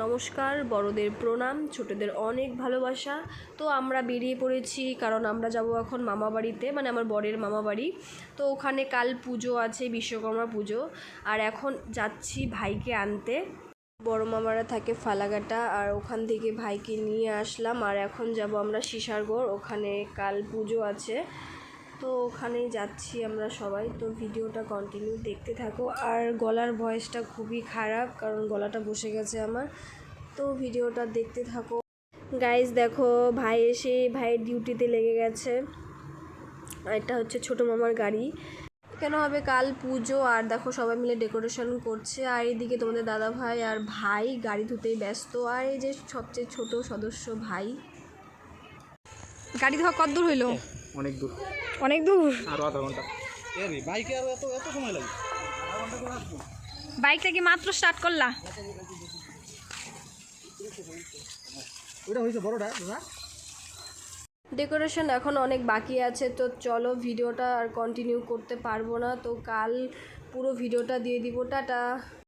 নমস্কার, বড়দের প্রণাম, ছোটদের অনেক ভালোবাসা। তো আমরা বেরিয়ে পড়েছি, কারণ আমরা যাব এখন মামাবাড়িতে, মানে আমার বরের মামাবাড়ি। তো ওখানে কাল পুজো আছে, বিশ্বকর্মা পুজো। আর এখন যাচ্ছি ভাইকে আনতে। বড় মামারা থাকে ফালাকাটা, আর ওখান থেকে ভাইকে নিয়ে আসলাম। আর এখন যাব আমরা সিসারগড়, ওখানে কাল পুজো আছে। তো ওখানেই যাচ্ছি আমরা সবাই। তো ভিডিওটা কন্টিনিউ দেখতে থাকো। আর গলার ভয়েসটা খুবই খারাপ, কারণ গলাটা বসে গেছে আমার। তো ভিডিওটা দেখতে থাকো। গাইজ দেখো, ভাই এসে ভাইয়ের ডিউটিতে লেগে গেছে। আর এটা হচ্ছে ছোটো মামার গাড়ি। কেন হবে কাল পুজো, আর দেখো সবাই মিলে ডেকোরেশন করছে। আর এইদিকে তোমাদের দাদা ভাই আর ভাই গাড়ি ধুতেই ব্যস্ত। আর এই যে সবচেয়ে ছোট সদস্য ভাই। গাড়ি ধোয়া কত দূর হইলো? অনেক দূর, অনেক দূর। আরো আধা ঘন্টা। বাইকে আরো এত এত সময় লাগে? বাইকটা কি মাত্র স্টার্ট করলা? ওইটা হয়েছে বড়টা না? ডেকোরেশন এখন অনেক বাকি আছে। তো চলো, ভিডিওটা আর কন্টিনিউ করতে পারবো না, তো কাল পুরো ভিডিওটা দিয়ে দিব। টাটা।